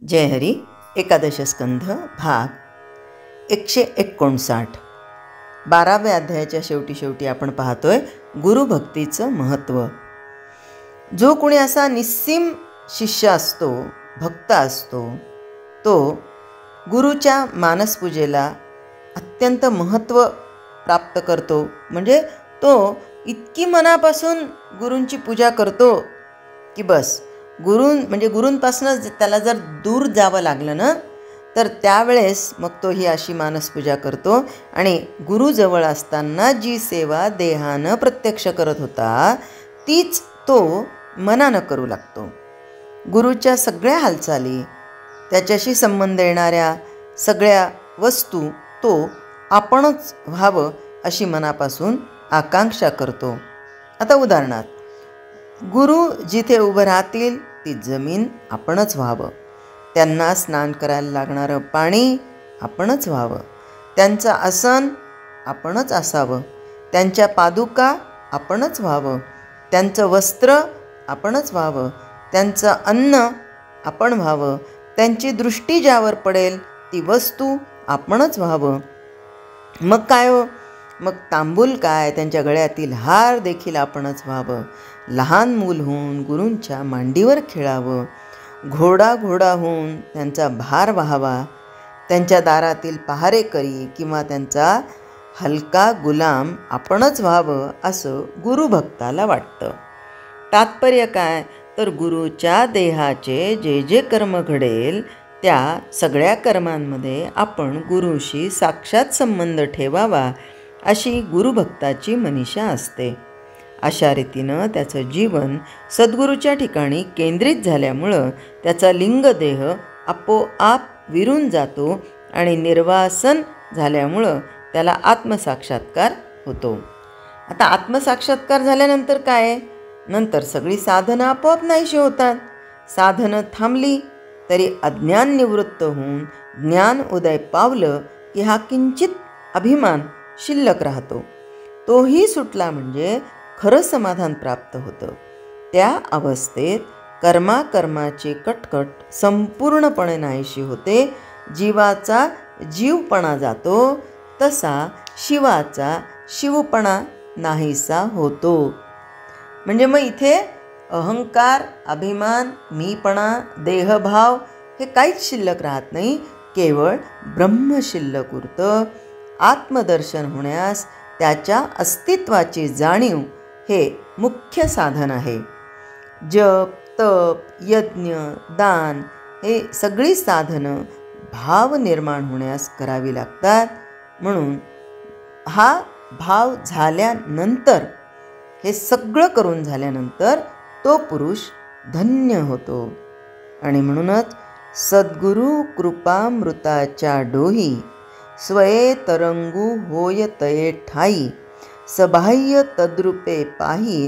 जय हरी. एकादश स्कंध भाग 159. 12व्या अध्यायाच्या शेवटी आपण पाहतोय गुरुभक्तीचं महत्त्व. जो कोणी असा निस्सीम शिष्य असतो, भक्त असतो, तो गुरुच्या मानसपूजेला अत्यंत महत्त्व प्राप्त करतो. म्हणजे तो इतकी मनापासून गुरूंची पूजा करतो की बस गुरूंपासून त्याला जर दूर जावं लागलं ना, तर त्यावेळेस मग तो ही अशी मानसपूजा करतो आणि गुरुजवळ असताना जी सेवा देहानं प्रत्यक्ष करत होता तीच तो मनानं करू लागतो. गुरुच्या सगळ्या हालचाली, त्याच्याशी संबंध येणाऱ्या सगळ्या वस्तू तो आपणच व्हावं अशी मनापासून आकांक्षा करतो. आता उदाहरणार्थ, गुरु जिथे उभं राहतील ती जमीन आपणच व्हावं, त्यांना स्नान करायला लागणारं पाणी आपणच व्हावं, त्यांचं आसन आपणच असावं, त्यांच्या पादुका आपणच व्हावं, त्यांचं वस्त्र आपणच व्हावं, त्यांचं अन्न आपण व्हावं, त्यांची दृष्टी ज्यावर पडेल ती वस्तू आपणच व्हावं. मग काय हो, मग तांबूल काय, त्यांच्या गळ्यातील हार देखील आपणच व्हावं, लहान मूल होऊन गुरूंच्या मांडीवर खेळावं, घोडा होऊन त्यांचा भार व्हावा, त्यांच्या दारातील पहारेकरी किंवा त्यांचा हलका गुलाम आपणच व्हावं असं गुरुभक्ताला वाटतं. तात्पर्य काय, तर गुरुच्या देहाचे जे जे कर्म घडेल त्या सगळ्या कर्मांमध्ये आपण गुरुशी साक्षात संबंध ठेवावा अशी गुरुभक्ताची मनीषा असते. अशा रीतीनं त्याचं जीवन सद्गुरूच्या ठिकाणी केंद्रित झाल्यामुळं त्याचा लिंगदेह आपोआप विरून जातो आणि निर्वासन झाल्यामुळं त्याला आत्मसाक्षात्कार होतो. आता आत्मसाक्षात्कार झाल्यानंतर काय, नंतर सगळी साधनं आपोआप नाहीशी होतात. साधनं थांबली तरी अज्ञान निवृत्त होऊन ज्ञान उदय पावलं की हा किंचित अभिमान शिल्लक राहतो. तोही सुटला म्हणजे खरं समाधान प्राप्त होतं. त्या अवस्थेत कर्माची कटकट संपूर्णपणे नाहीशी होते. जीवाचा जीवपणा जातो, तसा शिवाचा शिवपणा नाहीसा होतो. म्हणजे मग इथे अहंकार, अभिमान, मीपणा, देहभाव हे काहीच शिल्लक राहत नाही. केवळ ब्रह्म शिल्लक उरतं. आत्मदर्शन होण्यास त्याच्या अस्तित्वाची जाणीव हे मुख्य साधन आहे. जप, तप, यज्ञ, दान हे सगळी साधनं भाव निर्माण होण्यास करावी लागतात. म्हणून हा भाव झाल्यानंतर, हे सगळं करून झाल्यानंतर तो पुरुष धन्य होतो. आणि म्हणूनच सद्गुरु कृपामृताच्या डोही स्वये तरंगू होय तये ठाई, सबाह्य तद्रूपे पाही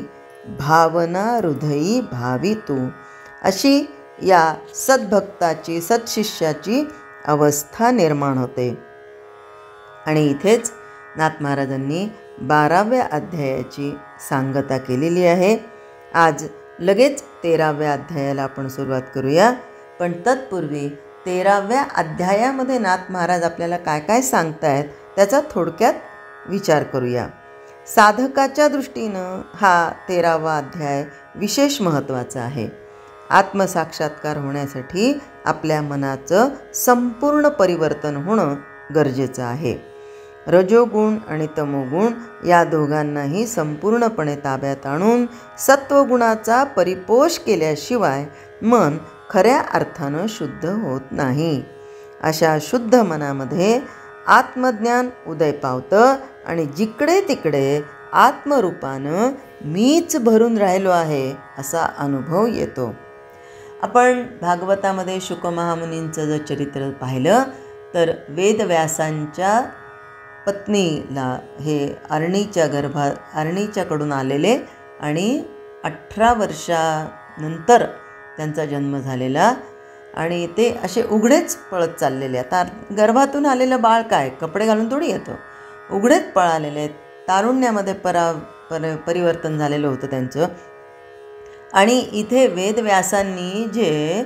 भावना हृदयी भावितू, अशी या सद्भक्ताची, सत्शिष्याची अवस्था निर्माण होते. आणि इथेच नाथ महाराजांनी 12व्या अध्यायाची सांगता केलेली आहे. आज लगेच 13व्या अध्यायाला आपण सुरुवात करूया. पण तत्पूर्वी 13व्या अध्यायामध्ये नाथ महाराज आपल्याला काय काय सांगतायत त्याचा थोडक्यात विचार करूया. साधकाच्या दृष्टीनं हा 13वा अध्याय विशेष महत्त्वाचा आहे. आत्मसाक्षात्कार होण्यासाठी आपल्या मनाचं संपूर्ण परिवर्तन होणं गरजेचं आहे. रजोगुण आणि तमोगुण या दोघांनाही संपूर्णपणे ताब्यात आणून सत्वगुणाचा परिपोष केल्याशिवाय मन खऱ्या अर्थानं शुद्ध होत नाही. अशा शुद्ध मनामध्ये आत्मज्ञान उदय पावतं आणि जिकडे तिकडे आत्मरूपानं मीच भरून राहिलो आहे असा अनुभव येतो. आपण भागवतामध्ये शुकमहामुनींचं जर चरित्र पाहिलं तर वेदव्यासांच्या पत्नीला हे अरणीच्याकडून आलेले आणि 18 वर्षानंतर त्यांचा जन्म झालेला आणि ते असे उघडेच पळत चाललेले. आता गर्भातून आलेलं बाळ काय कपडे घालून थोडी येतं, उघडेच पळालेले. तारुण्यामध्ये परिवर्तन झालेलं होतं त्यांचं. आणि इथे वेदव्यासांनी जे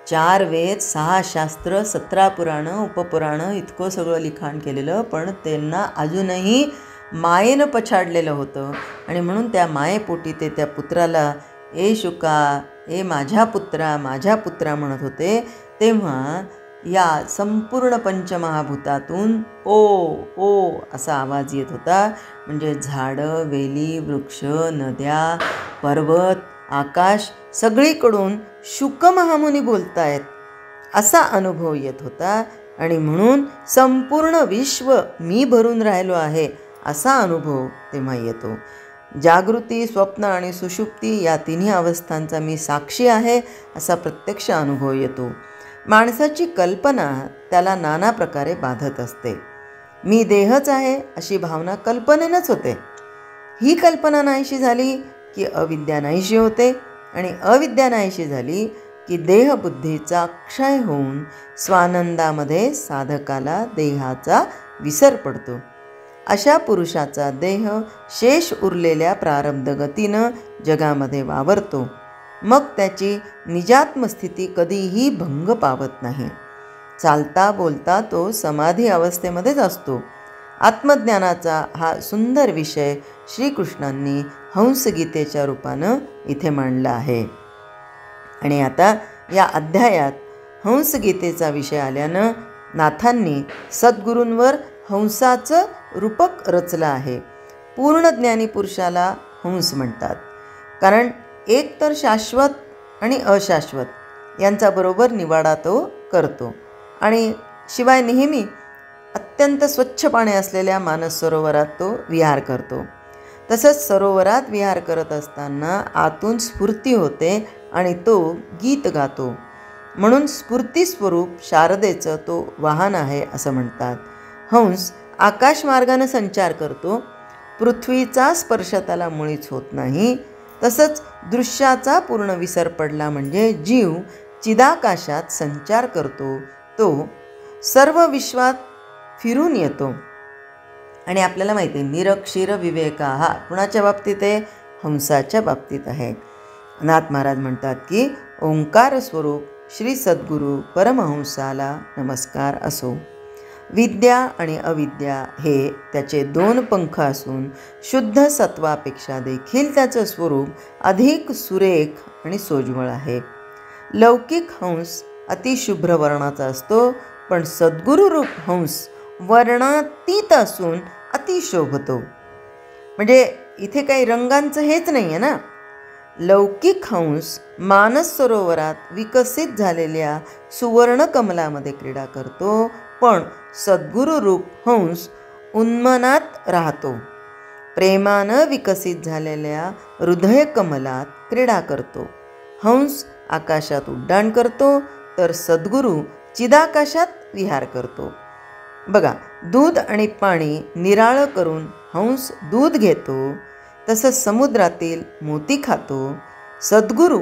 4 वेद, 6 शास्त्र, 17 पुराणं, उपपुराणं इतकं सगळं लिखाण केलेलं, पण त्यांना अजूनही मायेनं पछाडलेलं होतं. आणि म्हणून त्या मायेपोटी ते त्या पुत्राला ए शुका, ए माझ्या पुत्रा म्हणत होते. तेव्हा या संपूर्ण पंचमहाभूतातून ओ ओ असा आवाज येत होता. म्हणजे झाडं, वेली, वृक्ष, नद्या, पर्वत, आकाश सगळीकडून शुक महामुनी बोलतायत असा अनुभव येत होता. आणि म्हणून संपूर्ण विश्व मी भरून राहिलो आहे असा अनुभव तेव्हा येतो. जागृती, स्वप्न आणि सुषुप्ती या तिन्ही अवस्थांचा मी साक्षी आहे असा प्रत्यक्ष अनुभव येतो. माणसाची कल्पना त्याला नाना प्रकारे बाधत असते. मी देहच आहे अशी भावना कल्पनेनंच होते. ही कल्पना नाहीशी झाली की अविद्या नाहीशी होते, आणि अविद्या नाहीशी झाली की देहबुद्धीचा क्षय होऊन स्वानंदामध्ये साधकाला देहाचा विसर पडतो. अशा पुरुषाचा देह शेष उरलेल्या प्रारब्ध गतीनं जगामध्ये वावरतो. मग त्याची निजात्मस्थिती कधीही भंग पावत नाही. चालता बोलता तो समाधी अवस्थेमध्येच असतो. आत्मज्ञानाचा हा सुंदर विषय श्रीकृष्णांनी हंसगीतेच्या रूपानं इथे मांडला आहे. आणि आता या अध्यायात हंसगीतेचा विषय आल्यानं नाथांनी सद्गुरूंवर हंसाचं रूपक रचलं आहे. पूर्ण ज्ञानी पुरुषाला हंस म्हणतात, कारण एक तर शाश्वत आणि अशाश्वत यांचा बरोबर निवाडा तो करतो. आणि शिवाय नेहमी अत्यंत स्वच्छ पाणी असलेल्या मानस सरोवरात तो विहार करतो. तसंच सरोवरात विहार करत असताना आतून स्फूर्ती होते आणि तो गीत गातो. म्हणून स्फूर्तीस्वरूप शारदेचं तो वाहन आहे असं म्हणतात. हंस आकाशमार्गानं संचार करतो. पृथ्वीचा स्पर्श त्याला मुळीच होत नाही. तसंच दृश्याचा पूर्ण विसर पडला म्हणजे जीव चिदाकाशात संचार करतो. तो सर्व विश्वात फिरून येतो. आणि आपल्याला माहिती आहे निरक्षीर विवेका हा कुणाच्या बाबतीत आहे? हंसाच्या बाबतीत आहे. नाथ महाराज म्हणतात की ओंकार स्वरूप श्री सद्गुरू परमहंसाला नमस्कार असो. विद्या आणि अविद्या हे त्याचे 2 पंख असून शुद्ध सत्वापेक्षा देखील त्याचं स्वरूप अधिक सुरेख आणि सोज्वळ आहे. लौकिक हंस अतिशुभ्र वर्णाचा असतो, पण सद्गुरू रूप हंस वर्णातीत असून अतिशोभतो. म्हणजे इथे काही रंगांचं हेच नाही आहे ना. लौकिक हंस मानस सरोवरात विकसित झालेल्या सुवर्ण कमलामध्ये क्रीडा करतो, पण सद्गुरू रूप हंस उन्मनात राहतो. प्रेमानं विकसित झालेल्या हृदय कमलात क्रीडा करतो. हंस आकाशात उड्डाण करतो, तर सद्गुरू चिदाकाशात विहार करतो. बघा, दूध आणि पाणी निराळं करून हंस दूध घेतो, तसंच समुद्रातील मोती खातो. सद्गुरू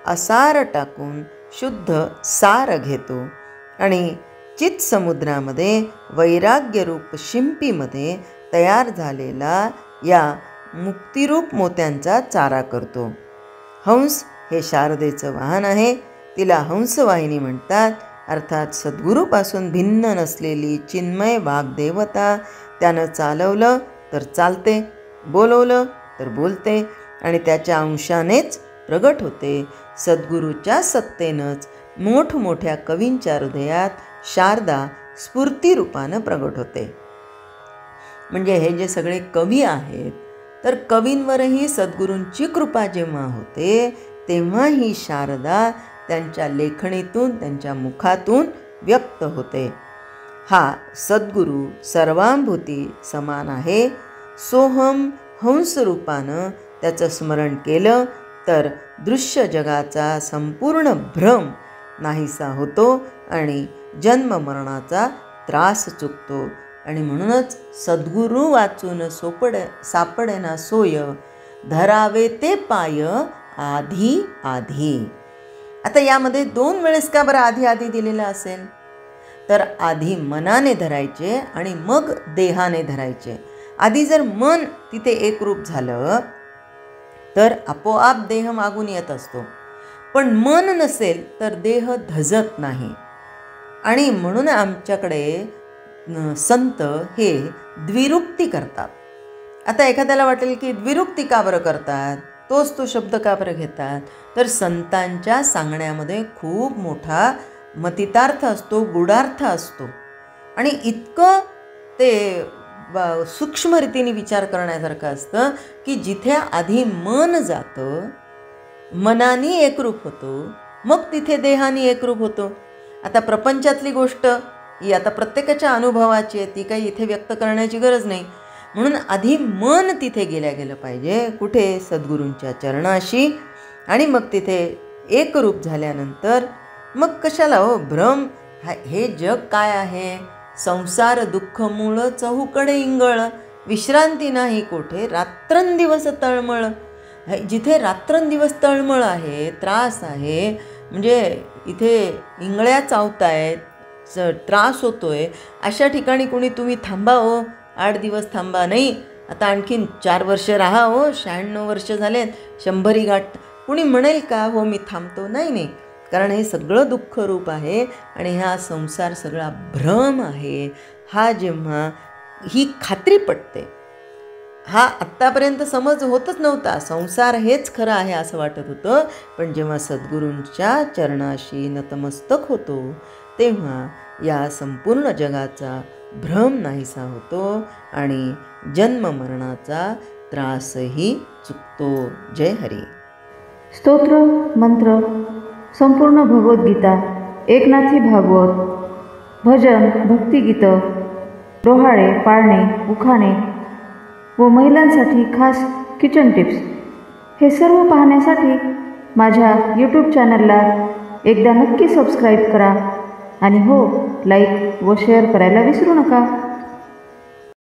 असार टाकून शुद्ध सार घेतो आणि चित समुद्रामध्ये वैराग्यरूप शिंपीमध्ये तयार झालेला या मुक्तिरूप मोत्यांचा चारा करतो. हंस हे शारदेचं वाहन आहे. तिला हंसवाहिनी म्हणतात. अर्थात सद्गुरूपासून भिन्न नसलेली चिन्मय वाग्देवता. त्यानं चालवलं तर चालते, बोलवलं तर बोलते आणि त्याच्या अंशानेच प्रगट होते. सद्गुरूच्या सत्तेनंच मोठमोठ्या कवींच्या हृदयात शारदा स्फूर्तिरूपानं प्रगट होते. म्हणजे हे जे सगळे कवी आहेत, तर कवींवरही सद्गुरूंची कृपा जेव्हा होते तेव्हा ही शारदा त्यांच्या लेखणीतून, त्यांच्या मुखातून व्यक्त होते. हा सद्गुरू सर्वांभूती समान आहे. सोहम हंसरूपानं त्याचं स्मरण केलं तर दृश्य जगाचा संपूर्ण भ्रम नाहीसा होतो आणि जन्ममरणाचा त्रास चुकतो. आणि म्हणूनच सद्गुरू वाचून सापडेना सोय, धरावे ते पाय आधी आधी. आता यामध्ये 2 वेळेस का बरं आधी आधी दिलेलं असेल? तर आधी मनाने धरायचे आणि मग देहाने धरायचे. आधी जर मन तिथे एकरूप झालं तर आपोआप देह मागून येत असतो. पण मन नसेल तर देह धजत नाही. आणि म्हणून आमच्याकडे संत हे द्विरुक्ती करतात. आता एखाद्याला वाटेल की द्विरुक्ती का बरं करतात, तोच तो शब्द का बरं घेतात, तर संतांच्या सांगण्यामध्ये खूप मोठा मतितार्थ असतो, गुढार्थ असतो. आणि इतकं ते सूक्ष्म रीतीने विचार करण्यासारखं असतं की जिथे आधी मन जातं, मनाने एकरूप होतो, मग तिथे देहाने एकरूप होतो. आता प्रपंचातली गोष्ट ही आता प्रत्येकाच्या अनुभवाची आहे, ती काही इथे व्यक्त करण्याची गरज नाही. म्हणून आधी मन तिथे गेलं पाहिजे, कुठे, सद्गुरूंच्या चरणाशी. आणि मग तिथे एकरूप झाल्यानंतर मग कशाला भ्रम, हे जग काय आहे, संसार दुःख मूळ चहूकडे इंगळ, विश्रांती नाही कोठे, रात्रंदिवस तळमळ. जिथे रात्रंदिवस तळमळ आहे, त्रास आहे, म्हणजे इथे इंगळ्या चावतायत, त्रास होतोय, अशा ठिकाणी कुणी तुम्ही थांबा 8 दिवस थांबा, नाही आता आणखीन 4 वर्ष राहा 96 वर्ष झालेत, 100 गाठ, कुणी म्हणेल का मी थांबतो? नाही, कारण हे सगळं दुःखरूप आहे आणि हा संसार सगळा भ्रम आहे. हा जेव्हा ही खात्री पटते, हा आत्तापर्यंत समज होतच नव्हता, संसार हेच खरं आहे असं वाटत होतं, पण जेव्हा सद्गुरूंच्या चरणाशी नतमस्तक होतो तेव्हा या संपूर्ण जगाचा भ्रम नाहीसा होतो आणि जन्ममरणाचा त्रासही चुकतो. जय हरी. स्तोत्र मंत्र, संपूर्ण भगवद्गीता, एकनाथी भागवत, भजन, भक्तिगीतं, डोहाळे, पाळणे, उखाणे व महिलांसाठी खास किचन टिप्स, हे सर्व पाहण्यासाठी माझ्या यूट्यूब चॅनलला एकदा नक्की सबस्क्राईब करा आणि लाईक व शेअर करायला विसरू नका.